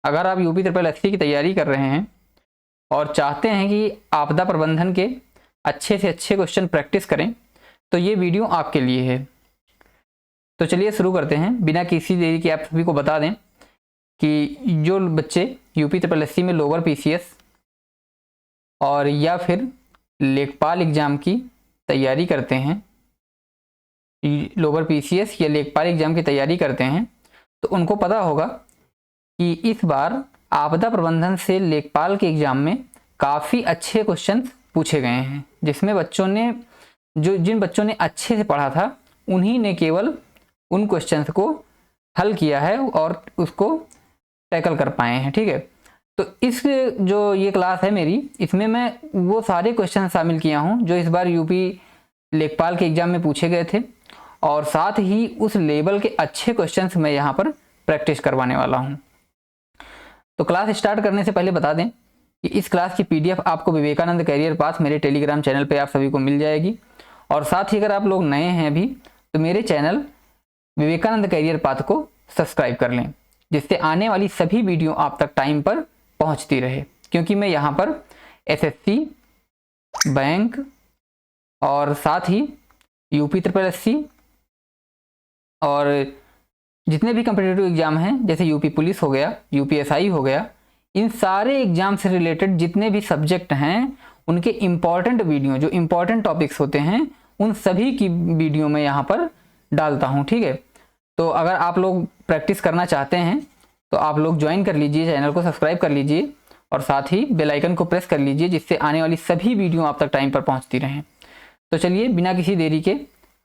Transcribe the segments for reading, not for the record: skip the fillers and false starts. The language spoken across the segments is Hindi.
अगर आप यूपी ट्रिपल एससी की तैयारी कर रहे हैं और चाहते हैं कि आपदा प्रबंधन के अच्छे से अच्छे क्वेश्चन प्रैक्टिस करें तो ये वीडियो आपके लिए है। तो चलिए शुरू करते हैं बिना किसी देरी के। आप सभी को बता दें कि जो बच्चे यूपी ट्रिपल एससी में लोअर पीसीएस और या फिर लेखपाल एग्ज़ाम की तैयारी करते हैं, लोअर पीसीएस या लेखपाल एग्ज़ाम की तैयारी करते हैं, तो उनको पता होगा कि इस बार आपदा प्रबंधन से लेखपाल के एग्ज़ाम में काफ़ी अच्छे क्वेश्चन पूछे गए हैं, जिसमें जिन बच्चों ने अच्छे से पढ़ा था उन्हीं ने केवल उन क्वेश्चंस को हल किया है और उसको टैकल कर पाए हैं। ठीक है, तो इस जो ये क्लास है मेरी, इसमें मैं वो सारे क्वेश्चन शामिल किया हूँ जो इस बार यूपी लेखपाल के एग्ज़ाम में पूछे गए थे, और साथ ही उस लेवल के अच्छे क्वेश्चंस मैं यहाँ पर प्रैक्टिस करवाने वाला हूँ। तो क्लास स्टार्ट करने से पहले बता दें कि इस क्लास की पीडीएफ आपको विवेकानंद कैरियर पाथ मेरे टेलीग्राम चैनल पे आप सभी को मिल जाएगी, और साथ ही अगर आप लोग नए हैं अभी तो मेरे चैनल विवेकानंद कैरियर पाथ को सब्सक्राइब कर लें, जिससे आने वाली सभी वीडियो आप तक टाइम पर पहुंचती रहे। क्योंकि मैं यहाँ पर एसएससी, बैंक और साथ ही यूपी ट्रिपल एससी और जितने भी कम्पिटिटिव एग्ज़ाम हैं, जैसे यूपी पुलिस हो गया, यूपीएसआई हो गया, इन सारे एग्ज़ाम से रिलेटेड जितने भी सब्जेक्ट हैं उनके इम्पॉर्टेंट वीडियो, जो इम्पॉर्टेंट टॉपिक्स होते हैं, उन सभी की वीडियो मैं यहाँ पर डालता हूँ। ठीक है, तो अगर आप लोग प्रैक्टिस करना चाहते हैं तो आप लोग ज्वाइन कर लीजिए, चैनल को सब्सक्राइब कर लीजिए और साथ ही बेल आइकन को प्रेस कर लीजिए, जिससे आने वाली सभी वीडियो आप तक टाइम पर पहुंचती रहें। तो चलिए बिना किसी देरी के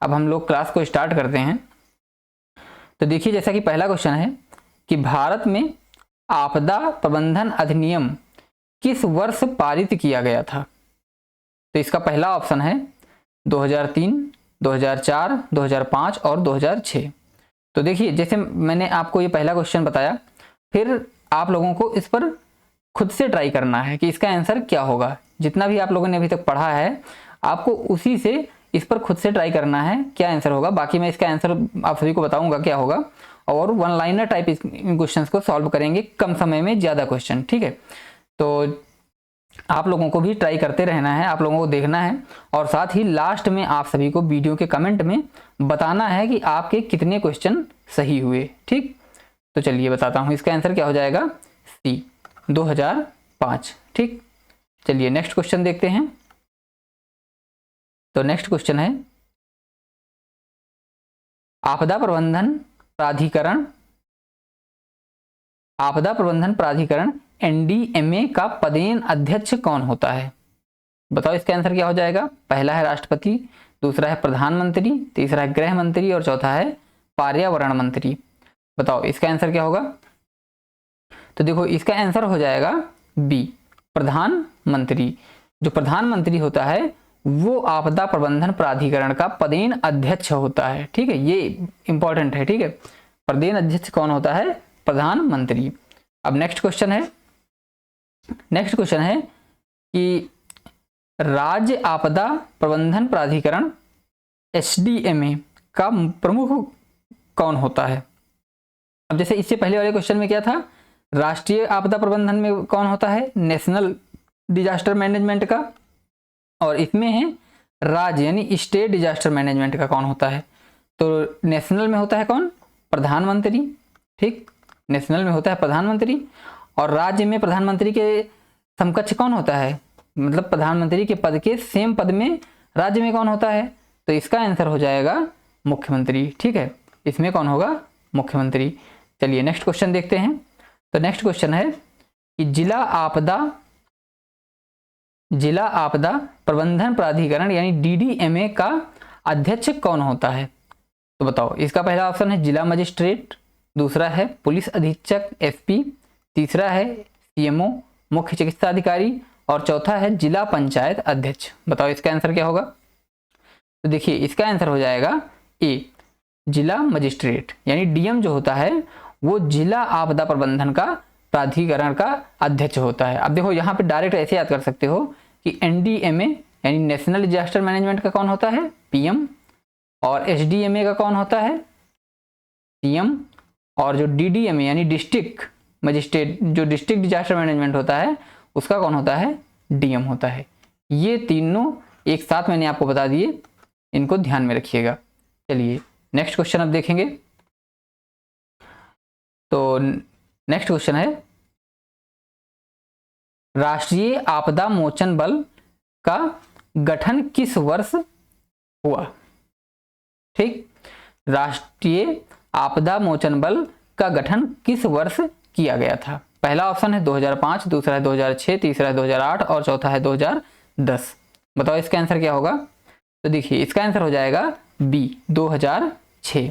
अब हम लोग क्लास को स्टार्ट करते हैं। तो देखिए, जैसा कि पहला क्वेश्चन है कि भारत में आपदा प्रबंधन अधिनियम किस वर्ष पारित किया गया था? तो इसका पहला ऑप्शन है 2003, 2004, 2005 और 2006। तो देखिए, जैसे मैंने आपको ये पहला क्वेश्चन बताया, फिर आप लोगों को इस पर खुद से ट्राई करना है कि इसका आंसर क्या होगा। जितना भी आप लोगों ने अभी तक पढ़ा है आपको उसी से इस पर खुद से ट्राई करना है क्या आंसर होगा। बाकी मैं इसका आंसर आप सभी को बताऊंगा क्या होगा, और one liner type in questions को सॉल्व करेंगे कम समय में ज़्यादा क्वेश्चन। ठीक है, तो आप लोगों को भी ट्राई करते रहना है, आप लोगों को देखना है, और साथ ही लास्ट में आप सभी को वीडियो के कमेंट में बताना है कि आपके कितने क्वेश्चन सही हुए। ठीक, तो चलिए बताता हूँ, इसका आंसर क्या हो जाएगा, सी 2005। ठीक, चलिए नेक्स्ट क्वेश्चन देखते हैं। तो नेक्स्ट क्वेश्चन है आपदा प्रबंधन प्राधिकरण एनडीएमए का पदेन अध्यक्ष कौन होता है? बताओ इसका आंसर क्या हो जाएगा। पहला है राष्ट्रपति, दूसरा है प्रधानमंत्री, तीसरा है गृह मंत्री और चौथा है पर्यावरण मंत्री। बताओ इसका आंसर क्या होगा। तो देखो, इसका आंसर हो जाएगा बी, प्रधानमंत्री। जो प्रधानमंत्री होता है वो आपदा प्रबंधन प्राधिकरण का पदेन अध्यक्ष होता है। ठीक है, ये इंपॉर्टेंट है। ठीक है, पदेन अध्यक्ष कौन होता है, प्रधानमंत्री। अब नेक्स्ट क्वेश्चन है कि राज्य आपदा प्रबंधन प्राधिकरण एसडीएमए का प्रमुख कौन होता है। अब जैसे इससे पहले वाले क्वेश्चन में क्या था, राष्ट्रीय आपदा प्रबंधन में कौन होता है, नेशनल डिजास्टर मैनेजमेंट का, और इसमें है राज्य यानी स्टेट डिजास्टर मैनेजमेंट का कौन होता है। तो नेशनल में होता है कौन, प्रधानमंत्री। ठीक, नेशनल में होता है प्रधानमंत्री, और राज्य में प्रधानमंत्री के समकक्ष कौन होता है, मतलब प्रधानमंत्री के पद के सेम पद में राज्य में कौन होता है। तो इसका आंसर हो जाएगा मुख्यमंत्री। ठीक है, इसमें कौन होगा, मुख्यमंत्री। चलिए नेक्स्ट क्वेश्चन देखते हैं। तो नेक्स्ट क्वेश्चन है कि जिला आपदा प्रबंधन प्राधिकरण यानी डीडीएमए का अध्यक्ष कौन होता है। तो बताओ, इसका पहला ऑप्शन है जिला मजिस्ट्रेट, दूसरा है पुलिस अधीक्षक एसपी, तीसरा है सीएमओ मुख्य चिकित्सा अधिकारी, और चौथा है जिला पंचायत अध्यक्ष। बताओ इसका आंसर क्या होगा। तो देखिए, इसका आंसर हो जाएगा ए, जिला मजिस्ट्रेट, यानी डीएम जो होता है वो जिला आपदा प्रबंधन का प्राधिकरण का अध्यक्ष होता है। अब देखो, यहाँ पे डायरेक्ट ऐसे याद कर सकते हो कि एनडीएमए यानी नेशनल डिजास्टर मैनेजमेंट का कौन होता है, पीएम, और एसडीएमए का कौन होता है, सीएम, और जो डीडीएमए यानी डिस्ट्रिक्ट मजिस्ट्रेट जो डिस्ट्रिक्ट डिजास्टर मैनेजमेंट होता है उसका कौन होता है, डीएम होता है। ये तीनों एक साथ मैंने आपको बता दिए, इनको ध्यान में रखिएगा। चलिए नेक्स्ट क्वेश्चन अब देखेंगे। तो नेक्स्ट क्वेश्चन है राष्ट्रीय आपदा मोचन बल का गठन किस वर्ष हुआ। ठीक, राष्ट्रीय आपदा मोचन बल का गठन किस वर्ष किया गया था। पहला ऑप्शन है 2005, दूसरा है 2006, तीसरा है 2008 और चौथा है 2010। बताओ इसका आंसर क्या होगा। तो देखिए इसका आंसर हो जाएगा बी 2006।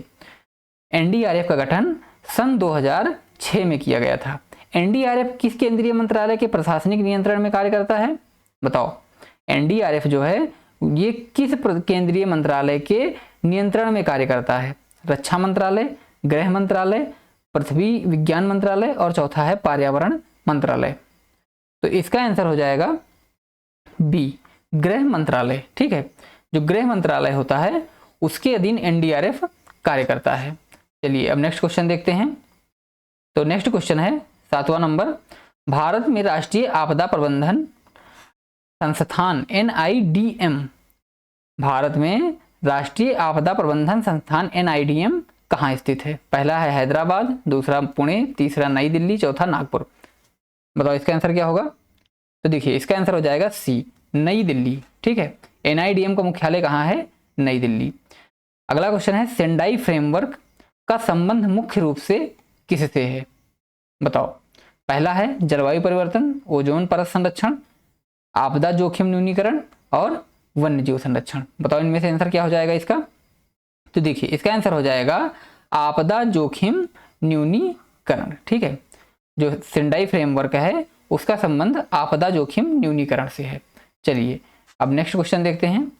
एनडीआरएफ का गठन सन 2006 में किया गया था। एनडीआरएफ किस केंद्रीय मंत्रालय के प्रशासनिक नियंत्रण में कार्य करता है। बताओ एनडीआरएफ जो है ये किस केंद्रीय मंत्रालय के नियंत्रण में कार्य करता है। रक्षा मंत्रालय, गृह मंत्रालय, पृथ्वी विज्ञान मंत्रालय और चौथा है पर्यावरण मंत्रालय। तो इसका आंसर हो जाएगा बी गृह मंत्रालय। ठीक है, जो गृह मंत्रालय होता है उसके अधीन एनडीआरएफ कार्य करता है। चलिए अब नेक्स्ट क्वेश्चन देखते हैं। तो नेक्स्ट क्वेश्चन है 7वां नंबर, भारत में राष्ट्रीय आपदा प्रबंधन संस्थान NIDM, भारत में राष्ट्रीय आपदा प्रबंधन संस्थान NIDM कहाँ स्थित है। पहला है हैदराबाद, दूसरा पुणे, तीसरा नई दिल्ली, चौथा नागपुर। बताओ इसका आंसर क्या होगा। तो देखिए इसका आंसर हो जाएगा सी नई दिल्ली। ठीक है, NIDM का मुख्यालय कहाँ है, नई दिल्ली। अगला क्वेश्चन है सेंडाई फ्रेमवर्क का संबंध मुख्य रूप से किससे है। बताओ पहला है जलवायु परिवर्तन, ओजोन परत संरक्षण, आपदा जोखिम न्यूनीकरण और वन्य जीव संरक्षण। बताओ इनमें से आंसर क्या हो जाएगा इसका। तो देखिए इसका आंसर हो जाएगा आपदा जोखिम न्यूनीकरण। ठीक है, जो सेंडाई फ्रेमवर्क है उसका संबंध आपदा जोखिम न्यूनीकरण से है। चलिए अब नेक्स्ट क्वेश्चन देखते हैं।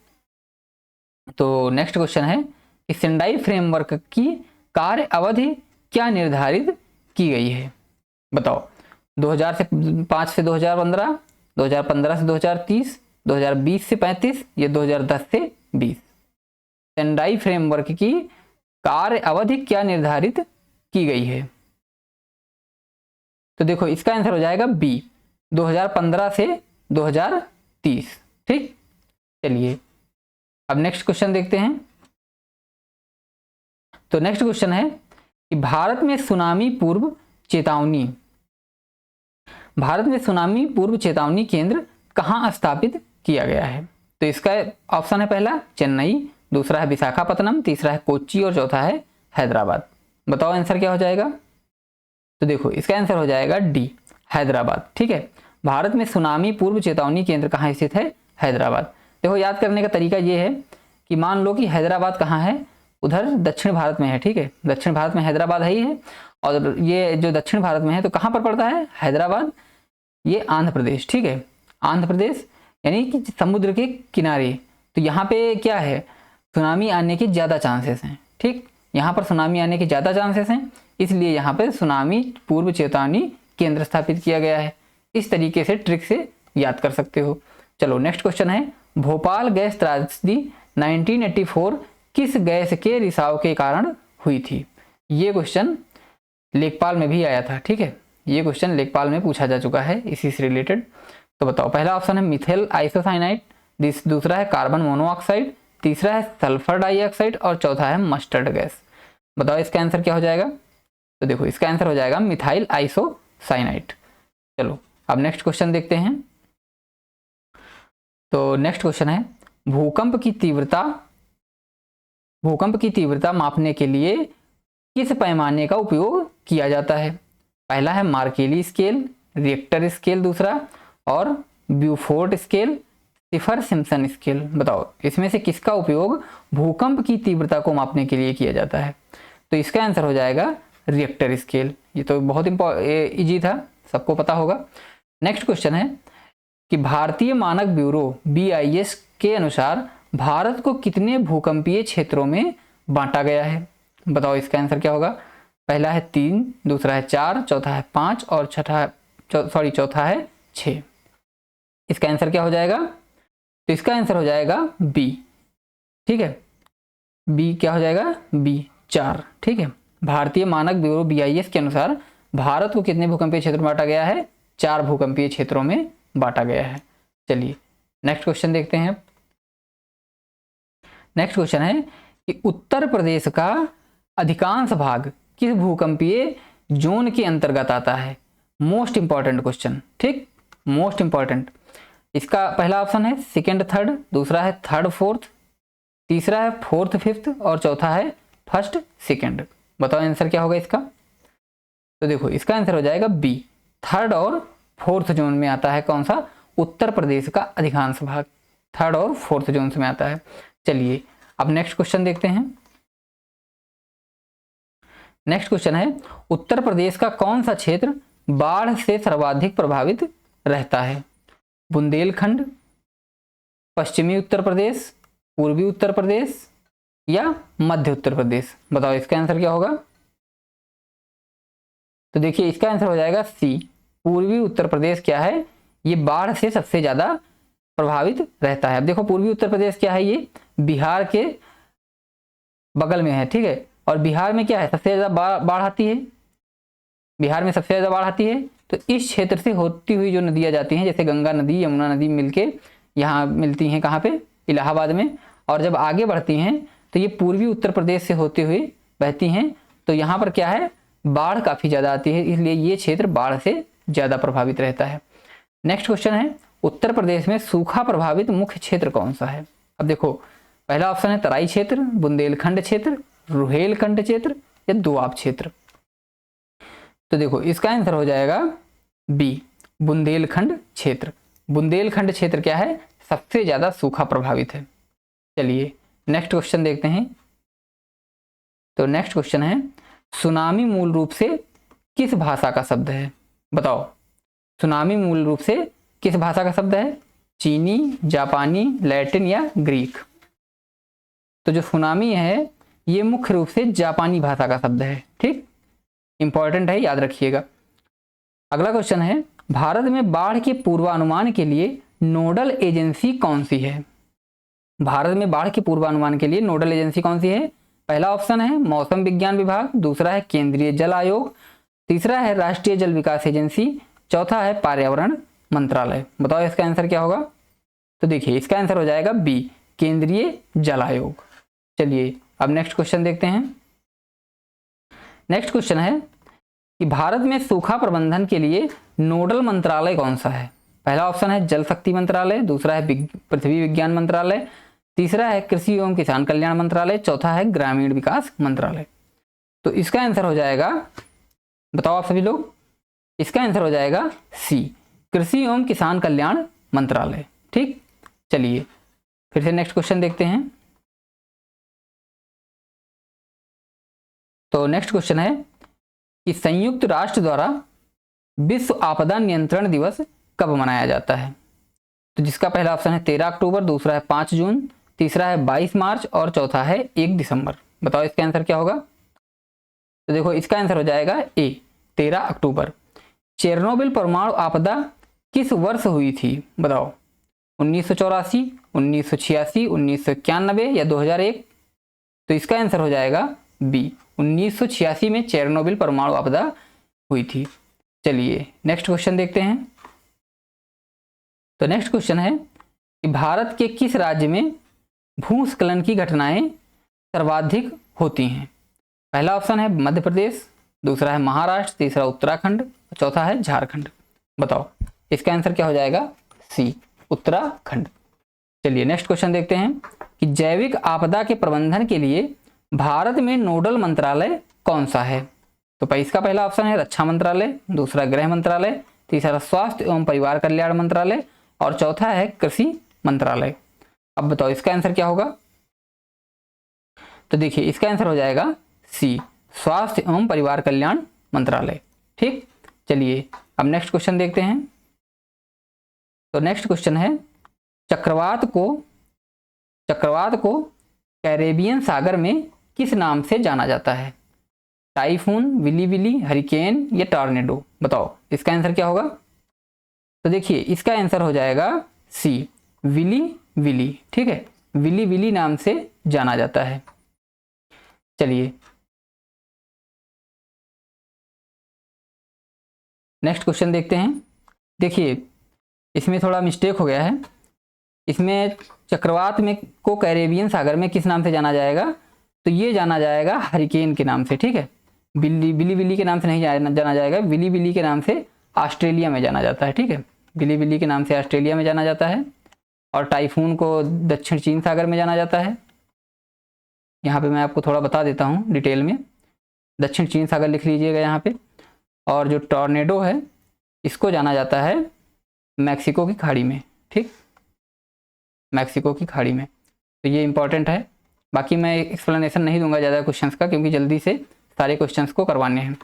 तो नेक्स्ट क्वेश्चन है कि सेंडाई फ्रेमवर्क की कार्य अवधि क्या निर्धारित की गई है। बताओ 2005 से 2015, 2015 से 2030, 2020 से 35 या 2010 से 20। सेंडाई फ्रेमवर्क की कार्य अवधि क्या निर्धारित की गई है। तो देखो इसका आंसर हो जाएगा बी 2015 से 2030। ठीक, चलिए अब नेक्स्ट क्वेश्चन देखते हैं। तो नेक्स्ट क्वेश्चन है कि भारत में सुनामी पूर्व चेतावनी केंद्र कहाँ स्थापित किया गया है। तो इसका ऑप्शन है पहला चेन्नई, दूसरा है विशाखापत्तनम, तीसरा है कोच्चि और चौथा है हैदराबाद। बताओ आंसर क्या हो जाएगा। तो देखो इसका आंसर हो जाएगा डी हैदराबाद। ठीक है, भारत में सुनामी पूर्व चेतावनी केंद्र कहाँ स्थित है, हैदराबाद। देखो याद करने का तरीका ये है कि मान लो कि हैदराबाद कहाँ है, उधर दक्षिण भारत में है। ठीक है, दक्षिण भारत में हैदराबाद है ही है, और ये जो दक्षिण भारत में है तो कहाँ पर पड़ता है हैदराबाद, ये आंध्र प्रदेश। ठीक है, आंध्र प्रदेश यानी कि समुद्र के किनारे। तो यहाँ पे क्या है, सुनामी आने के ज़्यादा चांसेस हैं। ठीक, यहाँ पर सुनामी आने के ज़्यादा चांसेस हैं, इसलिए यहाँ पे सुनामी पूर्व चेतावनी केंद्र स्थापित किया गया है। इस तरीके से ट्रिक से याद कर सकते हो। चलो नेक्स्ट क्वेश्चन है भोपाल गैस त्रासदी 1984 किस गैस के रिसाव के कारण हुई थी। ये क्वेश्चन लेखपाल में भी आया था। ठीक है, ये क्वेश्चन लेखपाल में पूछा जा चुका है इसी से रिलेटेड। तो बताओ पहला ऑप्शन है मिथेल आइसोसाइनाइड, दूसरा है कार्बन मोनोऑक्साइड, तीसरा है सल्फर डाइऑक्साइड और चौथा है मस्टर्ड गैस। बताओ इसका आंसर क्या हो जाएगा। तो देखो इसका आंसर हो जाएगा मिथाइल आइसोसाइनाइड। चलो अब नेक्स्ट क्वेश्चन देखते हैं। तो नेक्स्ट क्वेश्चन है भूकंप की तीव्रता मापने के लिए किस पैमाने का उपयोग किया जाता है। पहला है मार्केली स्केल, रिएक्टर स्केल दूसरा, और ब्यूफोर्ट स्केल, सिफर सिम्पसन स्केल। बताओ इसमें से किसका उपयोग भूकंप की तीव्रता को मापने के लिए किया जाता है। तो इसका आंसर हो जाएगा रिएक्टर स्केल। ये तो बहुत इजी था, सबको पता होगा। नेक्स्ट क्वेश्चन है कि भारतीय मानक ब्यूरो BIS के अनुसार भारत को कितने भूकंपीय क्षेत्रों में बांटा गया है। बताओ इसका आंसर क्या होगा। पहला है 3, दूसरा है 4, चौथा है 5 और चौथा है 6। इसका आंसर क्या हो जाएगा। तो इसका आंसर हो जाएगा बी। ठीक है, बी क्या हो जाएगा, बी 4। ठीक है, भारतीय मानक ब्यूरो BIS के अनुसार भारत को कितने भूकंपीय क्षेत्रों में बांटा गया है? 4 भूकंपीय क्षेत्रों में बांटा गया है। चलिए नेक्स्ट क्वेश्चन देखते हैं। नेक्स्ट क्वेश्चन है कि उत्तर प्रदेश का अधिकांश भाग किस भूकंपीय जोन के अंतर्गत आता है? मोस्ट इंपॉर्टेंट क्वेश्चन, ठीक, मोस्ट इंपॉर्टेंट। इसका पहला ऑप्शन है सेकंड थर्ड, दूसरा है थर्ड फोर्थ, तीसरा है फोर्थ फिफ्थ और चौथा है फर्स्ट सेकंड। बताओ आंसर क्या होगा इसका? तो देखो इसका आंसर हो जाएगा बी, थर्ड और फोर्थ जोन में आता है। कौन सा? उत्तर प्रदेश का अधिकांश भाग थर्ड और फोर्थ जोन में आता है। चलिए अब नेक्स्ट क्वेश्चन देखते हैं। नेक्स्ट क्वेश्चन है उत्तर प्रदेश का कौन सा क्षेत्र बाढ़ से सर्वाधिक प्रभावित रहता है? बुंदेलखंड, पश्चिमी उत्तर प्रदेश, पूर्वी उत्तर प्रदेश या मध्य उत्तर प्रदेश? बताओ इसका आंसर क्या होगा? तो देखिए इसका आंसर हो जाएगा सी, पूर्वी उत्तर प्रदेश क्या है, ये बाढ़ से सबसे ज्यादा प्रभावित रहता है। अब देखो पूर्वी उत्तर प्रदेश क्या है, ये बिहार के बगल में है, ठीक है, और बिहार में क्या है, सबसे ज्यादा बाढ़ आती है, बिहार में सबसे ज्यादा बाढ़ आती है। तो इस क्षेत्र से होती हुई जो नदियां जाती हैं, जैसे गंगा नदी, यमुना नदी मिलके यहाँ मिलती हैं, कहाँ पे? इलाहाबाद में, और जब आगे बढ़ती हैं तो ये पूर्वी उत्तर प्रदेश से होते हुए बहती हैं। तो यहाँ पर क्या है, बाढ़ काफी ज्यादा आती है, इसलिए ये क्षेत्र बाढ़ से ज्यादा प्रभावित रहता है। नेक्स्ट क्वेश्चन है उत्तर प्रदेश में सूखा प्रभावित मुख्य क्षेत्र कौन सा है? अब देखो पहला ऑप्शन है तराई क्षेत्र, बुंदेलखंड क्षेत्र, रुहेलखंड क्षेत्र या दोआब क्षेत्र। तो देखो इसका आंसर हो जाएगा बी, बुंदेलखंड क्षेत्र। बुंदेलखंड क्षेत्र क्या है, सबसे ज्यादा सूखा प्रभावित है। चलिए नेक्स्ट क्वेश्चन देखते हैं। तो नेक्स्ट क्वेश्चन है सुनामी मूल रूप से किस भाषा का शब्द है? बताओ सुनामी मूल रूप से किस भाषा का शब्द है? चीनी, जापानी, लैटिन या ग्रीक? तो जो सुनामी है ये मुख्य रूप से जापानी भाषा का शब्द है, ठीक, इंपॉर्टेंट है, याद रखिएगा। अगला क्वेश्चन है भारत में बाढ़ के पूर्वानुमान के लिए नोडल एजेंसी कौन सी है? भारत में बाढ़ के पूर्वानुमान के लिए नोडल एजेंसी कौन सी है? पहला ऑप्शन है मौसम विज्ञान विभाग, दूसरा है केंद्रीय जल आयोग, तीसरा है राष्ट्रीय जल विकास एजेंसी, चौथा है पर्यावरण मंत्रालय। बताओ इसका आंसर क्या होगा? तो देखिए इसका आंसर हो जाएगा बी, केंद्रीय जल आयोग। चलिए अब नेक्स्ट क्वेश्चन देखते हैं। नेक्स्ट क्वेश्चन है कि भारत में सूखा प्रबंधन के लिए नोडल मंत्रालय कौन सा है? पहला ऑप्शन है जल शक्ति मंत्रालय, दूसरा है पृथ्वी विज्ञान मंत्रालय, तीसरा है कृषि एवं किसान कल्याण मंत्रालय, चौथा है ग्रामीण विकास मंत्रालय। तो इसका आंसर हो जाएगा, बताओ आप सभी लोग, इसका आंसर हो जाएगा सी, कृषि एवं किसान कल्याण मंत्रालय, ठीक। चलिए फिर से नेक्स्ट क्वेश्चन देखते हैं। तो नेक्स्ट क्वेश्चन है कि संयुक्त राष्ट्र द्वारा विश्व आपदा नियंत्रण दिवस कब मनाया जाता है? तो जिसका पहला ऑप्शन है 13 अक्टूबर, दूसरा है 5 जून, तीसरा है 22 मार्च और चौथा है 1 दिसंबर। बताओ इसका आंसर क्या होगा? तो देखो इसका आंसर हो जाएगा ए, 13 अक्टूबर। चेरनोबिल परमाणु आपदा किस वर्ष हुई थी? बताओ 1984, 1986, 1991 या 2001? तो इसका आंसर हो जाएगा बी, 1986 में चेरनोबिल परमाणु आपदा हुई थी। चलिए नेक्स्ट क्वेश्चन देखते हैं। तो नेक्स्ट क्वेश्चन है कि भारत के किस राज्य में भूस्खलन की घटनाएं सर्वाधिक होती हैं? पहला ऑप्शन है मध्य प्रदेश, दूसरा है महाराष्ट्र, तीसरा उत्तराखंड, चौथा है झारखंड। बताओ इसका आंसर क्या हो जाएगा? सी, उत्तराखंड। चलिए नेक्स्ट क्वेश्चन देखते हैं कि जैविक आपदा के प्रबंधन के लिए भारत में नोडल मंत्रालय कौन सा है? तो इसका पहला ऑप्शन है रक्षा मंत्रालय, दूसरा गृह मंत्रालय, तीसरा स्वास्थ्य एवं परिवार कल्याण मंत्रालय और चौथा है कृषि मंत्रालय। अब बताओ इसका आंसर क्या होगा? तो देखिए इसका आंसर हो जाएगा सी, स्वास्थ्य एवं परिवार कल्याण मंत्रालय, ठीक। चलिए अब नेक्स्ट क्वेश्चन देखते हैं। तो नेक्स्ट क्वेश्चन है चक्रवात को कैरेबियन सागर में किस नाम से जाना जाता है? टाइफून, विली विली, हरिकेन या टॉर्नेडो? बताओ इसका आंसर क्या होगा? तो देखिए इसका आंसर हो जाएगा सी, विली विली, ठीक है, विली विली नाम से जाना जाता है। चलिए नेक्स्ट क्वेश्चन देखते हैं। देखिए इसमें थोड़ा मिस्टेक हो गया है। इसमें चक्रवात में को कैरेबियन सागर में किस नाम से जाना जाएगा? तो ये जाना जाएगा हरिकेन के नाम से, ठीक है। बिल्ली बिल्ली के नाम से नहीं जाना जाएगा, बिल्ली के नाम से ऑस्ट्रेलिया में जाना जाता है, ठीक है। बिल्ली के नाम से ऑस्ट्रेलिया में जाना जाता है। और टाइफून को दक्षिण चीन सागर में जाना जाता है। यहाँ पे मैं आपको थोड़ा बता देता हूँ डिटेल में, दक्षिण चीन सागर लिख लीजिएगा यहाँ पे। और जो टॉर्नेडो है इसको जाना जाता है मैक्सिको की खाड़ी में, ठीक, मैक्सिको की खाड़ी में। तो ये इंपॉर्टेंट है। बाकी मैं एक्सप्लेनेशन नहीं दूंगा ज़्यादा क्वेश्चंस का, क्योंकि जल्दी से सारे क्वेश्चंस को करवाने हैं।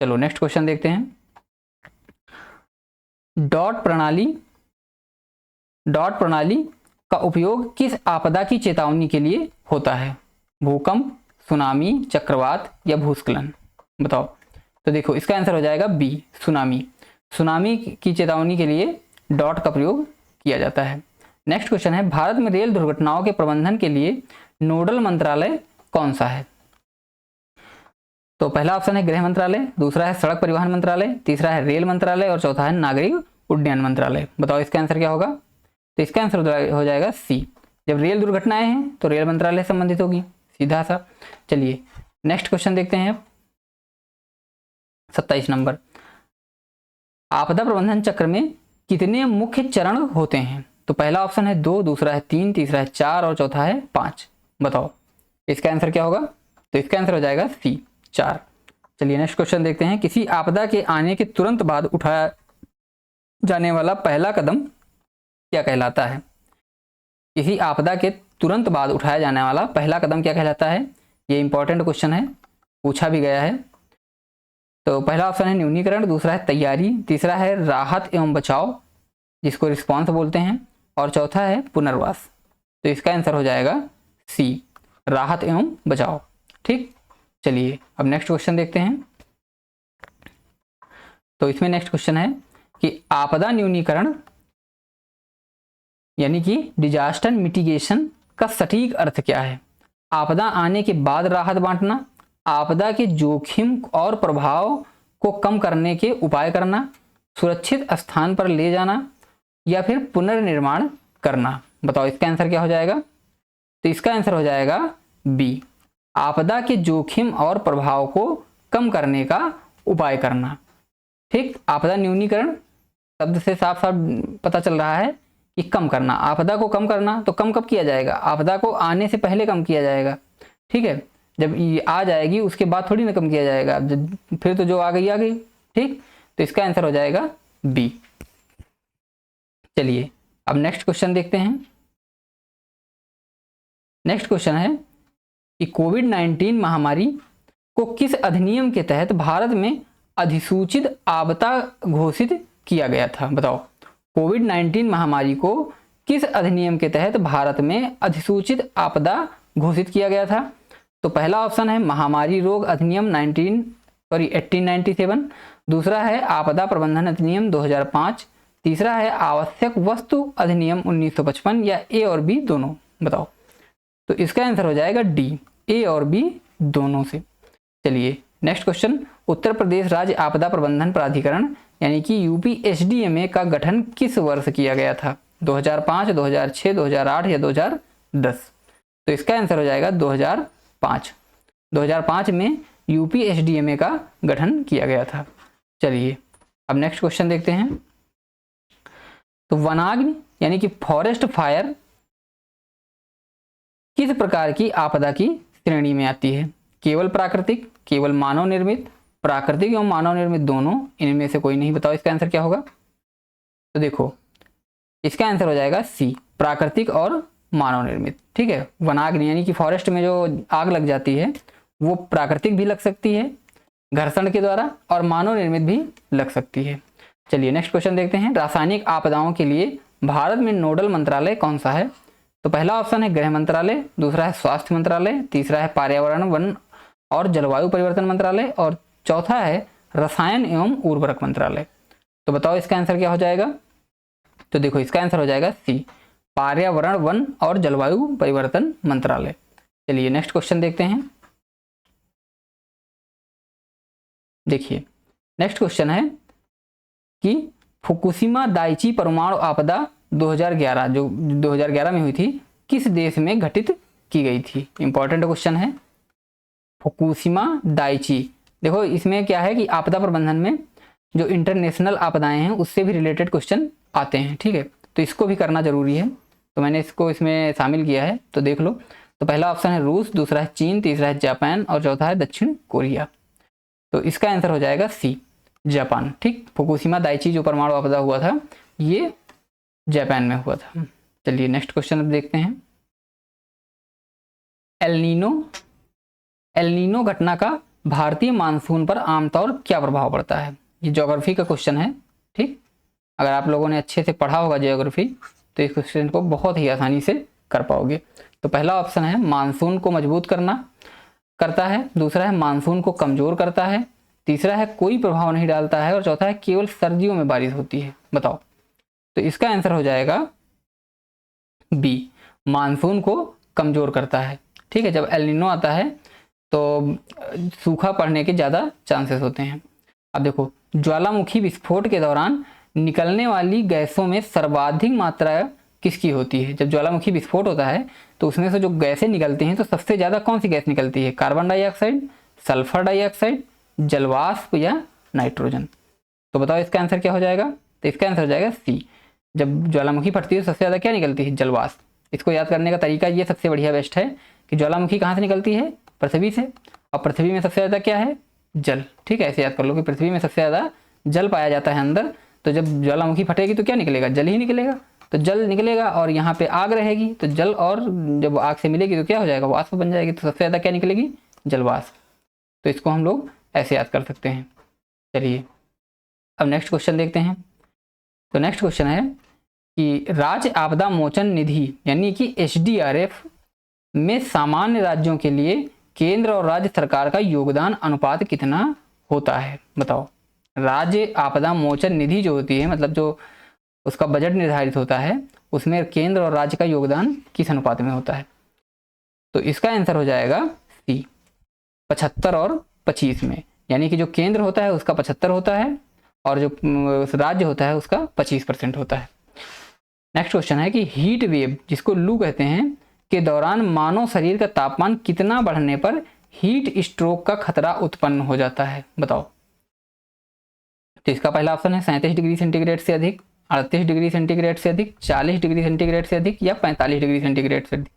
चलो नेक्स्ट क्वेश्चन देखते हैं। डॉट प्रणाली का उपयोग किस आपदा की चेतावनी के लिए होता है? भूकंप, सुनामी, चक्रवात या भूस्खलन? बताओ। तो देखो इसका आंसर हो जाएगा बी, सुनामी। सुनामी की चेतावनी के लिए डॉट का प्रयोग किया जाता है। नेक्स्ट क्वेश्चन है, भारत में रेल दुर्घटनाओं के प्रबंधन के लिए नोडल मंत्रालय कौन सा है? तो पहला ऑप्शन है गृह मंत्रालय, दूसरा है सड़क परिवहन मंत्रालय, तीसरा है रेल मंत्रालय और चौथा है नागरिक उड्डयन मंत्रालय। बताओ इसका आंसर क्या होगा? तो इसका आंसर हो जाएगा सी। जब रेल दुर्घटनाएं हैं तो रेल मंत्रालय संबंधित होगी, सीधा सा। चलिए नेक्स्ट क्वेश्चन देखते हैं। 27 नंबर, आपदा प्रबंधन चक्र में कितने मुख्य चरण होते हैं? तो पहला ऑप्शन है 2, दूसरा है 3, तीसरा है 4 और चौथा है 5। बताओ इसका आंसर क्या होगा? तो इसका आंसर हो जाएगा सी, 4। चलिए नेक्स्ट क्वेश्चन देखते हैं। किसी आपदा के आने के तुरंत बाद उठाया जाने वाला पहला कदम क्या कहलाता है? किसी आपदा के तुरंत बाद उठाया जाने वाला पहला कदम क्या कहलाता है? ये इंपॉर्टेंट क्वेश्चन है, पूछा भी गया है। तो पहला ऑप्शन है न्यूनीकरण, दूसरा है तैयारी, तीसरा है राहत एवं बचाव जिसको रिस्पॉन्स बोलते हैं, और चौथा है पुनर्वास। तो इसका आंसर हो जाएगा सी, राहत एवं बचाव, ठीक। चलिए अब नेक्स्ट क्वेश्चन देखते हैं। तो इसमें नेक्स्ट क्वेश्चन है कि आपदा न्यूनीकरण यानी कि डिजास्टर मिटिगेशन का सटीक अर्थ क्या है? आपदा आने के बाद राहत बांटना, आपदा के जोखिम और प्रभाव को कम करने के उपाय करना, सुरक्षित स्थान पर ले जाना या फिर पुनर्निर्माण करना। बताओ इसका आंसर क्या हो जाएगा? तो इसका आंसर हो जाएगा बी, आपदा के जोखिम और प्रभाव को कम करने का उपाय करना, ठीक। आपदा न्यूनीकरण शब्द से साफ साफ पता चल रहा है कि कम करना। आपदा को कम करना तो कम कब किया जाएगा? आपदा को आने से पहले कम किया जाएगा, ठीक है। जब ये आ जाएगी उसके बाद थोड़ी ना कम किया जाएगा, फिर तो जो आ गई, ठीक। तो इसका आंसर हो जाएगा बी। चलिए अब नेक्स्ट क्वेश्चन देखते हैं। नेक्स्ट क्वेश्चन है कि कोविड-19 महामारी को किस अधिनियम के तहत भारत में अधिसूचित आपदा घोषित किया गया था? बताओ कोविड-19 महामारी को किस अधिनियम के तहत भारत में अधिसूचित आपदा घोषित किया गया था? तो पहला ऑप्शन है महामारी रोग अधिनियम 1897, दूसरा है आपदा प्रबंधन अधिनियम 2005, तीसरा है आवश्यक वस्तु अधिनियम 1955 या ए और बी दोनों। बताओ। तो इसका आंसर हो जाएगा डी, ए और बी दोनों से। चलिए नेक्स्ट क्वेश्चन, उत्तर प्रदेश राज्य आपदा प्रबंधन प्राधिकरण यानी कि यूपीएसडीएमए का गठन किस वर्ष किया गया था? 2005, 2006, 2008 या 2010? तो इसका आंसर हो जाएगा 2005। 2005 में यूपीएसडीएमए का गठन किया गया था। चलिए अब नेक्स्ट क्वेश्चन देखते हैं। तो वनाग्नि यानी कि फॉरेस्ट फायर किस प्रकार की आपदा की श्रेणी में आती है? केवल प्राकृतिक, केवल मानव निर्मित, प्राकृतिक एवं मानव निर्मित दोनों, इनमें से कोई नहीं। बताओ इसका आंसर क्या होगा? तो देखो इसका आंसर हो जाएगा सी, प्राकृतिक और मानव निर्मित, ठीक है। वनाग्नि यानी कि फॉरेस्ट में जो आग लग जाती है वो प्राकृतिक भी लग सकती है घर्षण के द्वारा और मानव निर्मित भी लग सकती है। चलिए नेक्स्ट क्वेश्चन देखते हैं। रासायनिक आपदाओं के लिए भारत में नोडल मंत्रालय कौन सा है? तो पहला ऑप्शन है गृह मंत्रालय, दूसरा है स्वास्थ्य मंत्रालय, तीसरा है पर्यावरण वन और जलवायु परिवर्तन मंत्रालय और चौथा है रसायन एवं उर्वरक मंत्रालय। तो बताओ इसका आंसर क्या हो जाएगा? तो देखो इसका आंसर हो जाएगा सी, पर्यावरण वन और जलवायु परिवर्तन मंत्रालय। चलिए नेक्स्ट क्वेश्चन देखते हैं। देखिए नेक्स्ट क्वेश्चन है कि फुकुशिमा दाइची परमाणु आपदा 2011 जो 2011 में हुई थी किस देश में घटित की गई थी। इंपॉर्टेंट क्वेश्चन है। फुकुशिमा दाइची, देखो इसमें क्या है कि आपदा प्रबंधन में जो इंटरनेशनल आपदाएं हैं उससे भी रिलेटेड क्वेश्चन आते हैं, ठीक है, तो इसको भी करना जरूरी है, तो मैंने इसको इसमें शामिल किया है, तो देख लो। तो पहला ऑप्शन है रूस, दूसरा है चीन, तीसरा है जापान और चौथा है दक्षिण कोरिया। तो इसका आंसर हो जाएगा सी, जापान। ठीक, फुकुशिमा दाइची जो परमाणु आपदा हुआ था ये जापान में हुआ था। चलिए नेक्स्ट क्वेश्चन अब देखते हैं। एलनीनो घटना का भारतीय मानसून पर आमतौर क्या प्रभाव पड़ता है। ये ज्योग्राफी का क्वेश्चन है। ठीक, अगर आप लोगों ने अच्छे से पढ़ा होगा ज्योग्राफी तो इस क्वेश्चन को बहुत ही आसानी से कर पाओगे। तो पहला ऑप्शन है मानसून को मजबूत करता है, दूसरा है मानसून को कमजोर करता है, तीसरा है कोई प्रभाव नहीं डालता है और चौथा है केवल सर्दियों में बारिश होती है। बताओ, तो इसका आंसर हो जाएगा बी, मानसून को कमजोर करता है। ठीक है, जब एल नीनो आता है तो सूखा पड़ने के ज़्यादा चांसेस होते हैं। अब देखो, ज्वालामुखी विस्फोट के दौरान निकलने वाली गैसों में सर्वाधिक मात्रा किसकी होती है। जब ज्वालामुखी विस्फोट होता है तो उसमें से जो गैसें निकलती हैं तो सबसे ज़्यादा कौन सी गैस निकलती है, कार्बन डाइऑक्साइड, सल्फर डाइऑक्साइड, जलवाष्प या नाइट्रोजन। तो बताओ इसका आंसर क्या हो जाएगा। तो इसका आंसर हो जाएगा सी, जब ज्वालामुखी फटती है तो सबसे ज़्यादा क्या निकलती है, जलवाष्प। इसको याद करने का तरीका ये सबसे बढ़िया बेस्ट है कि ज्वालामुखी कहाँ से निकलती है, पृथ्वी से, और पृथ्वी में सबसे ज़्यादा क्या है, जल। ठीक है, ऐसे याद कर लो कि पृथ्वी में सबसे ज़्यादा जल पाया जाता है अंदर, तो जब ज्वालामुखी फटेगी तो क्या निकलेगा, जल ही निकलेगा। तो जल निकलेगा और यहाँ पे आग रहेगी, तो जल और जब आग से मिलेगी तो क्या हो जाएगा, वाष्प बन जाएगी, तो सबसे ज़्यादा क्या निकलेगी, जलवाष्प। तो इसको हम लोग ऐसे याद कर सकते हैं। चलिए अब नेक्स्ट क्वेश्चन देखते हैं। तो नेक्स्ट क्वेश्चन है कि राज्य आपदा मोचन निधि यानी कि HDRF में सामान्य राज्यों के लिए केंद्र और राज्य सरकार का योगदान अनुपात कितना होता है। बताओ, राज्य आपदा मोचन निधि जो होती है, मतलब जो उसका बजट निर्धारित होता है, उसमें केंद्र और राज्य का योगदान किस अनुपात में होता है। तो इसका आंसर हो जाएगा सी, 75 और 25 में, यानी कि जो केंद्र होता है उसका 75 होता है और जो राज्य होता है उसका 25% होता है। नेक्स्ट क्वेश्चन है कि हीट वेव जिसको लू कहते हैं के दौरान मानव शरीर का तापमान कितना बढ़ने पर हीट स्ट्रोक का खतरा उत्पन्न हो जाता है। बताओ, तो इसका पहला ऑप्शन है 37 डिग्री सेंटीग्रेड से अधिक, 38 डिग्री सेंटीग्रेड से अधिक, 40 डिग्री सेंटीग्रेड से अधिक या 45 डिग्री सेंटीग्रेड से अधिक।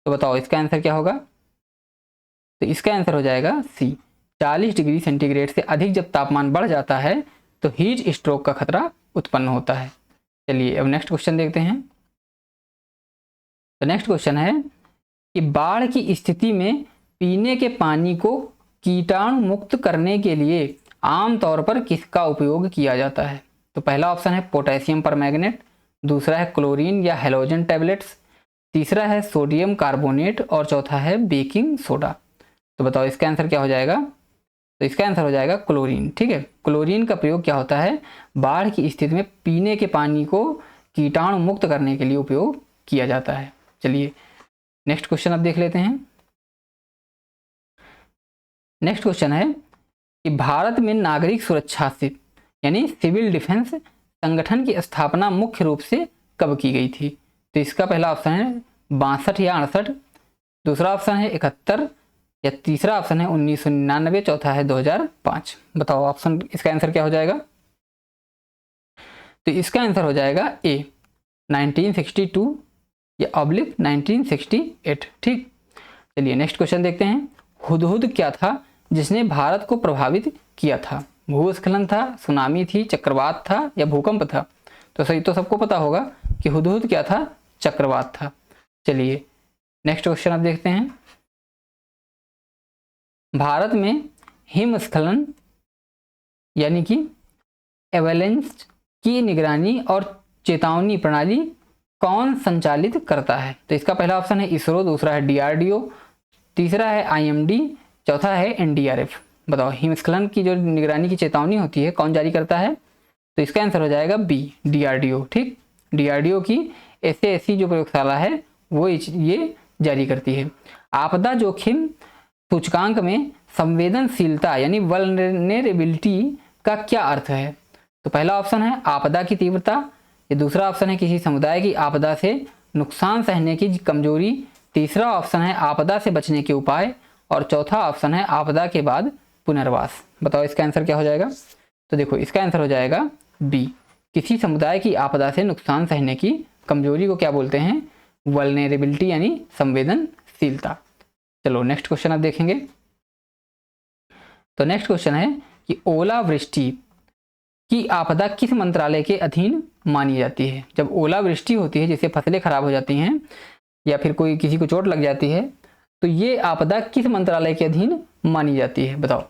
तो बताओ इसका आंसर क्या होगा। तो इसका आंसर हो जाएगा सी, 40 डिग्री सेंटीग्रेड से अधिक जब तापमान बढ़ जाता है तो हीट स्ट्रोक का खतरा उत्पन्न होता है। चलिए अब नेक्स्ट क्वेश्चन देखते हैं। तो नेक्स्ट क्वेश्चन है कि बाढ़ की स्थिति में पीने के पानी को कीटाणु मुक्त करने के लिए आमतौर पर किसका उपयोग किया जाता है। तो पहला ऑप्शन है पोटेशियम परमैंगनेट, दूसरा है क्लोरीन या हेलोजन टैबलेट्स, तीसरा है सोडियम कार्बोनेट और चौथा है बेकिंग सोडा। तो बताओ इसका आंसर क्या हो जाएगा। तो इसका आंसर हो जाएगा क्लोरीन। ठीक है, क्लोरीन का प्रयोग क्या होता है, बाढ़ की स्थिति में पीने के पानी को कीटाणु मुक्त करने के लिए उपयोग किया जाता है। चलिए नेक्स्ट क्वेश्चन अब देख लेते हैं। नेक्स्ट क्वेश्चन है कि भारत में नागरिक सुरक्षा से यानी सिविल डिफेंस संगठन की स्थापना मुख्य रूप से कब की गई थी। तो इसका पहला ऑप्शन है 62 या 68, दूसरा ऑप्शन है 71 या तीसरा ऑप्शन है 1999, चौथा है 2005। बताओ ऑप्शन, इसका आंसर क्या हो जाएगा। तो इसका आंसर हो जाएगा ए, 1962 या ऑब्लिक 1968। ठीक, चलिए नेक्स्ट क्वेश्चन देखते हैं। हुदहुद क्या था जिसने भारत को प्रभावित किया था। भूस्खलन था, सुनामी थी, चक्रवात था या भूकंप था। तो सही तो सबको पता होगा कि हुदहुद क्या था, चक्रवात था। चलिए नेक्स्ट क्वेश्चन अब देखते हैं। भारत में हिमस्खलन यानी कि एवेलेंस की निगरानी और चेतावनी प्रणाली कौन संचालित करता है। तो इसका पहला ऑप्शन है इसरो, दूसरा है DRDO, तीसरा है IMD, चौथा है NDRF। बताओ हिमस्खलन की जो निगरानी की चेतावनी होती है कौन जारी करता है। तो इसका आंसर हो जाएगा बी, DRDO। ठीक, DRDO की SASC जो प्रयोगशाला है वो ये जारी करती है। आपदा जोखिम सूचकांक में संवेदनशीलता यानी वल्नरेबिलिटी का क्या अर्थ है। तो पहला ऑप्शन है आपदा की तीव्रता, ये दूसरा ऑप्शन है किसी समुदाय की आपदा से नुकसान सहने की कमजोरी, तीसरा ऑप्शन है आपदा से बचने के उपाय और चौथा ऑप्शन है आपदा के बाद पुनर्वास। बताओ इसका आंसर क्या हो जाएगा। तो देखो इसका आंसर हो जाएगा बी, किसी समुदाय की आपदा से नुकसान सहने की कमजोरी को क्या बोलते हैं, वल्नरेबिलिटी यानी संवेदनशीलता। चलो नेक्स्ट क्वेश्चन आप देखेंगे। तो नेक्स्ट क्वेश्चन है कि ओलावृष्टि की आपदा किस मंत्रालय के अधीन मानी जाती है। जब ओलावृष्टि होती है, जैसे फसलें खराब हो जाती हैं या फिर कोई किसी को चोट लग जाती है, तो ये आपदा किस मंत्रालय के अधीन मानी जाती है बताओ।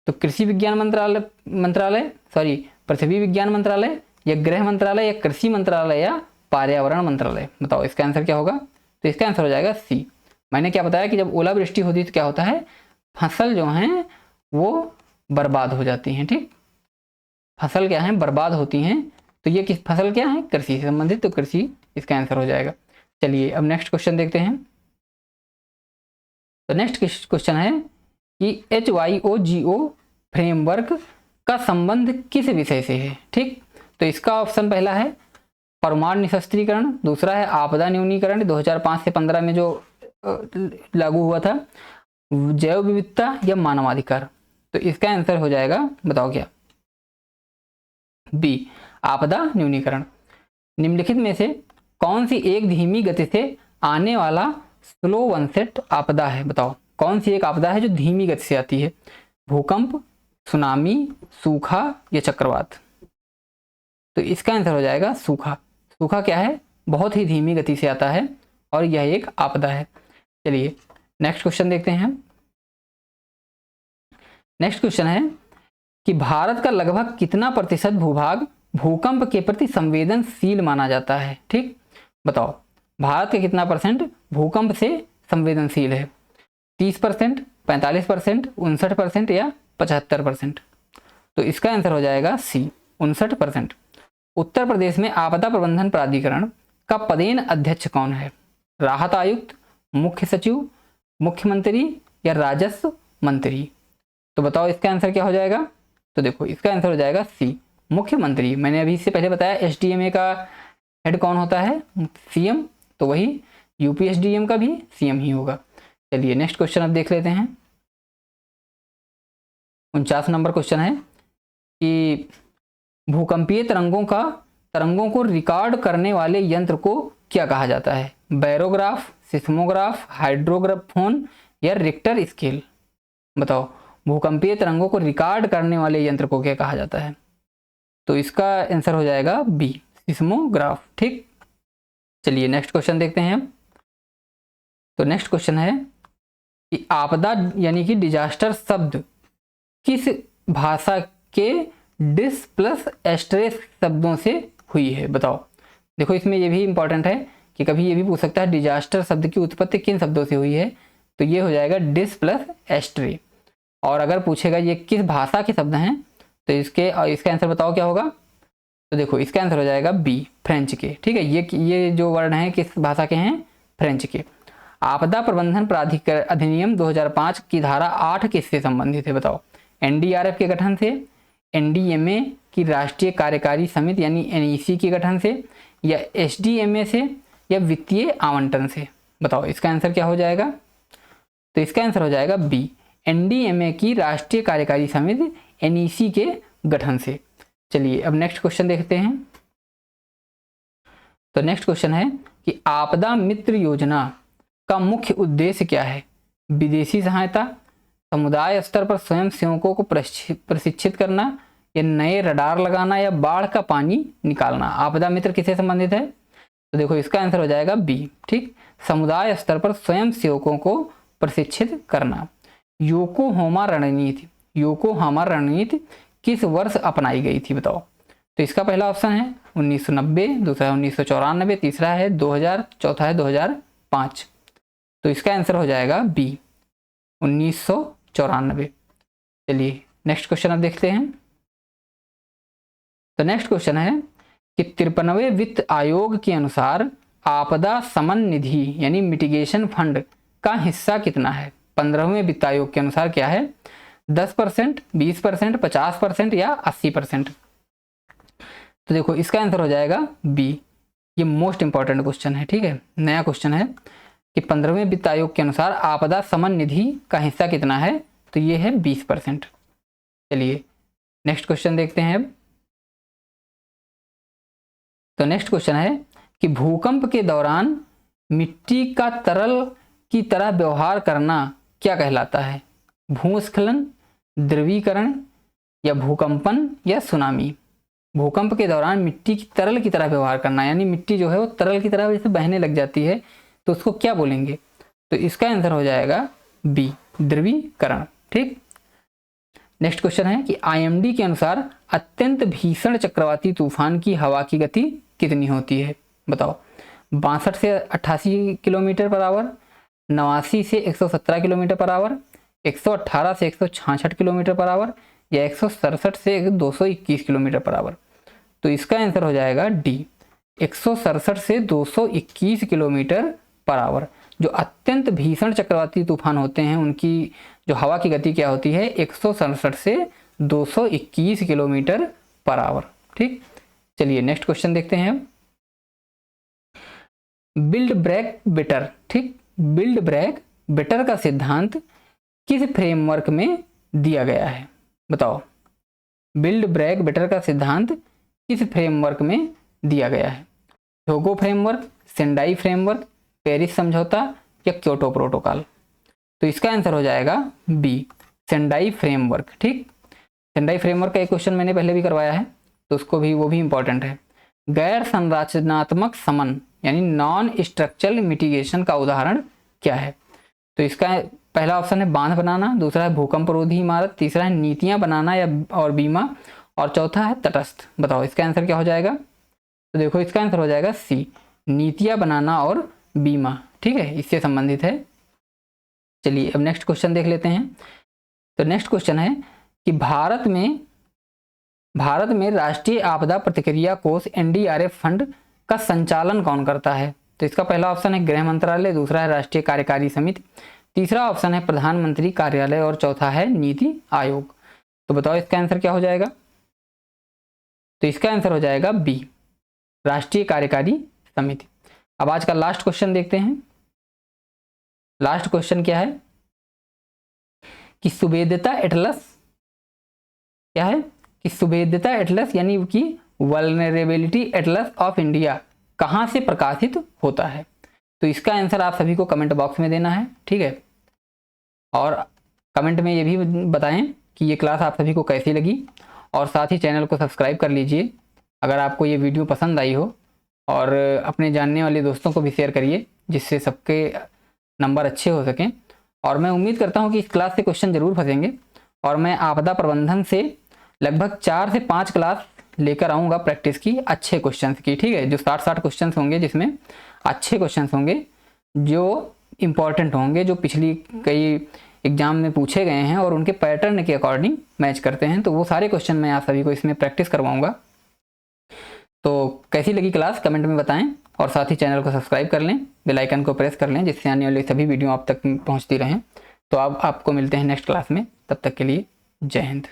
तो कृषि विज्ञान मंत्रालय पृथ्वी विज्ञान मंत्रालय या गृह मंत्रालय या कृषि मंत्रालय या पर्यावरण मंत्रालय। बताओ इसका आंसर क्या होगा। तो इसका आंसर हो जाएगा सी। मैंने क्या बताया कि जब ओलावृष्टि होती है तो क्या होता है, फसल जो हैं वो बर्बाद हो जाती हैं। ठीक, फसल क्या है, बर्बाद होती हैं। तो ये किस फसल क्या है, कृषि से संबंधित, तो कृषि इसका आंसर हो जाएगा। चलिए अब नेक्स्ट क्वेश्चन देखते हैं। तो नेक्स्ट क्वेश्चन है कि HYOGO फ्रेमवर्क का संबंध किस विषय से है। ठीक, तो इसका ऑप्शन पहला है परमाणु निशस्त्रीकरण, दूसरा है आपदा न्यूनीकरण 2005 से 15 में जो लागू हुआ था, जैव विविधता या मानवाधिकार। तो इसका आंसर हो जाएगा, बताओ क्या, बी आपदा न्यूनीकरण। निम्नलिखित में से कौन सी एक धीमी गति से आने वाला स्लो वनसेट आपदा है। बताओ कौन सी एक आपदा है जो धीमी गति से आती है, भूकंप, सुनामी, सूखा या चक्रवात। तो इसका आंसर हो जाएगा सूखा। सूखा क्या है, बहुत ही धीमी गति से आता है और यह एक आपदा है। चलिए नेक्स्ट क्वेश्चन देखते हैं। नेक्स्ट क्वेश्चन है कि भारत का लगभग कितना प्रतिशत भूभाग भूकंप के प्रति संवेदनशील माना जाता है। ठीक, बताओ भारत का कितना परसेंट भूकंप से संवेदनशील है, 30%, 45%, 59% या 75%। तो इसका आंसर हो जाएगा सी, 59%। उत्तर प्रदेश में आपदा प्रबंधन प्राधिकरण का पदेन अध्यक्ष कौन है, राहत आयुक्त, मुख्य सचिव, मुख्यमंत्री या राजस्व मंत्री। तो बताओ इसका आंसर क्या हो जाएगा। तो देखो इसका आंसर हो जाएगा सी, मुख्यमंत्री। मैंने अभी इससे पहले बताया SDMA का हेड कौन होता है, CM, तो वही UPSDM का भी CM ही होगा। चलिए नेक्स्ट क्वेश्चन अब देख लेते हैं। 49 नंबर क्वेश्चन है कि भूकंपीय तरंगों को रिकॉर्ड करने वाले यंत्र को क्या कहा जाता है, बैरोग्राफ, सिस्मोग्राफ, हाइड्रोग्राफोन या रिक्टर स्केल। बताओ भूकंपीय तरंगों को रिकॉर्ड करने वाले यंत्र को क्या कहा जाता है। तो इसका आंसर हो जाएगा बी, सिस्मोग्राफ। ठीक, चलिए नेक्स्ट क्वेश्चन देखते हैं। तो नेक्स्ट क्वेश्चन है कि आपदा यानी कि डिजास्टर शब्द किस भाषा के डिस प्लस एस्ट्रेस शब्दों से हुई है। बताओ देखो इसमें ये भी इंपॉर्टेंट है कि कभी ये भी पूछ सकता है डिजास्टर शब्द की उत्पत्ति किन शब्दों से हुई है। तो ये हो जाएगा डिस प्लस एस्ट्रे। और अगर पूछेगा ये किस भाषा के शब्द हैं तो इसका आंसर बताओ क्या होगा। तो देखो इसका आंसर हो जाएगा बी, फ्रेंच के। ठीक है, ये जो वर्ड हैं किस भाषा के हैं, फ्रेंच के। आपदा प्रबंधन प्राधिकरण अधिनियम 2005 की धारा 8 किससे संबंधित है। बताओ NDRF के गठन से, NDMA की राष्ट्रीय कार्यकारी समिति यानी NEC के गठन से, या SDMA से, या वित्तीय आवंटन से। बताओ इसका आंसर क्या हो जाएगा। तो इसका आंसर हो जाएगा बी, NDMA की राष्ट्रीय कार्यकारी समिति NEC के गठन से। चलिए अब नेक्स्ट क्वेश्चन देखते हैं। तो नेक्स्ट क्वेश्चन है कि आपदा मित्र योजना का मुख्य उद्देश्य क्या है, विदेशी सहायता, समुदाय स्तर पर स्वयं सेवकों को प्रशिक्षित करना, या नए रडार लगाना, या बाढ़ का पानी निकालना। आपदा मित्र किससे संबंधित है। तो देखो इसका आंसर हो जाएगा बी। ठीक, समुदाय स्तर पर स्वयं सेवकों को प्रशिक्षित करना। योकोहामा रणनीति किस वर्ष अपनाई गई थी। बताओ तो इसका पहला ऑप्शन है 1990, दूसरा है 1994, तीसरा है 2000, चौथा है 2005। तो इसका आंसर हो जाएगा बी, 1994। चलिए नेक्स्ट क्वेश्चन अब देखते हैं। तो नेक्स्ट क्वेश्चन है कि 53वें वित्त आयोग के अनुसार आपदा समन निधि यानी मिटिगेशन फंड का हिस्सा कितना है। 15वें वित्त आयोग के अनुसार क्या है, 10%, 20%, 50% या 80%। तो देखो इसका आंसर हो जाएगा बी। ये मोस्ट इंपॉर्टेंट क्वेश्चन है, ठीक है, नया क्वेश्चन है कि 15वें वित्त आयोग के अनुसार आपदा शमन निधि का हिस्सा कितना है, तो ये है 20%। चलिए नेक्स्ट क्वेश्चन देखते हैं अब। तो नेक्स्ट क्वेश्चन है कि भूकंप के दौरान मिट्टी का तरल की तरह व्यवहार करना क्या कहलाता है? भूस्खलन, ध्रुवीकरण, या भूकंपन, या सुनामी। भूकंप के दौरान मिट्टी की तरल की तरह व्यवहार करना, यानी मिट्टी जो है वो तरल की तरह जैसे बहने लग जाती है, तो उसको क्या बोलेंगे? तो इसका आंसर हो जाएगा बी, ध्रुवीकरण। ठीक। नेक्स्ट क्वेश्चन है कि आईएमडी के अनुसार अत्यंत भीषण चक्रवाती तूफान की हवा की गति कितनी होती है? बताओ। 62 से 88 किलोमीटर पर आवर, 89 से 117 किलोमीटर पर आवर, 118 से 166 किलोमीटर पर आवर, या 167 से 221 किलोमीटर पर आवर। तो इसका आंसर हो जाएगा डी, 167 से 221 किलोमीटर पर आवर। जो अत्यंत भीषण चक्रवाती तूफान होते हैं उनकी जो हवा की गति क्या होती है? 167 से 221 किलोमीटर पर आवर। ठीक। चलिए नेक्स्ट क्वेश्चन देखते हैं अब। Build back better. ठीक। बिल्ड बैक बेटर का सिद्धांत किस फ्रेमवर्क में दिया गया है? बताओ। बिल्ड बैक बेटर का सिद्धांत किस फ्रेमवर्क में दिया गया है? Hyogo framework, Sendai framework, Paris समझौता, या क्योटो प्रोटोकॉल। तो इसका आंसर हो जाएगा बी, सेंडाई फ्रेमवर्क। ठीक। सेंडाई फ्रेमवर्क का एक क्वेश्चन मैंने पहले भी करवाया है, तो उसको भी, वो भी इंपॉर्टेंट है। गैर संरचनात्मक समन यानी नॉन स्ट्रक्चरल मिटिगेशन का उदाहरण क्या है? तो इसका पहला ऑप्शन है बांध बनाना, दूसरा है भूकंप रोधी इमारत, तीसरा है नीतियां बनाना या और बीमा, और चौथा है तटस्थ। बताओ इसका आंसर क्या हो जाएगा? तो देखो इसका आंसर हो जाएगा सी, नीतियां बनाना और बीमा। ठीक है, इससे संबंधित है। चलिए अब नेक्स्ट क्वेश्चन देख लेते हैं। तो नेक्स्ट क्वेश्चन है कि भारत में राष्ट्रीय आपदा प्रतिक्रिया कोष एनडीआरएफ फंड का संचालन कौन करता है? तो इसका पहला ऑप्शन है गृह मंत्रालय, दूसरा है राष्ट्रीय कार्यकारी समिति, तीसरा ऑप्शन है प्रधानमंत्री कार्यालय, और चौथा है नीति आयोग। तो बताओ इसका आंसर क्या हो जाएगा? तो इसका आंसर हो जाएगा बी, राष्ट्रीय कार्यकारी समिति। अब आज का लास्ट क्वेश्चन देखते हैं। लास्ट क्वेश्चन क्या है कि सुभेद्यता एटलस क्या है? कि सुभेद्यता एटलस यानी कि वल्नरेबिलिटी एटलस ऑफ इंडिया कहां से प्रकाशित होता है? तो इसका आंसर आप सभी को कमेंट बॉक्स में देना है। ठीक है, और कमेंट में ये भी बताएं कि ये क्लास आप सभी को कैसी लगी, और साथ ही चैनल को सब्सक्राइब कर लीजिए अगर आपको ये वीडियो पसंद आई हो, और अपने जानने वाले दोस्तों को भी शेयर करिए जिससे सबके नंबर अच्छे हो सकें। और मैं उम्मीद करता हूँ कि इस क्लास से क्वेश्चन जरूर फंसेंगे, और मैं आपदा प्रबंधन से लगभग 4 से 5 क्लास लेकर आऊँगा प्रैक्टिस की, अच्छे क्वेश्चंस की। ठीक है, जो 60 क्वेश्चंस होंगे, जिसमें अच्छे क्वेश्चंस होंगे, जो इम्पॉर्टेंट होंगे, जो पिछली कई एग्जाम में पूछे गए हैं और उनके पैटर्न के अकॉर्डिंग मैच करते हैं, तो वो सारे क्वेश्चन मैं आप सभी को इसमें प्रैक्टिस करवाऊँगा। तो कैसी लगी क्लास कमेंट में बताएं, और साथ ही चैनल को सब्सक्राइब कर लें, बेल आइकन को प्रेस कर लें, जिससे आने वाली सभी वीडियो आप तक पहुंचती रहें। तो अब आपको मिलते हैं नेक्स्ट क्लास में, तब तक के लिए जय हिंद।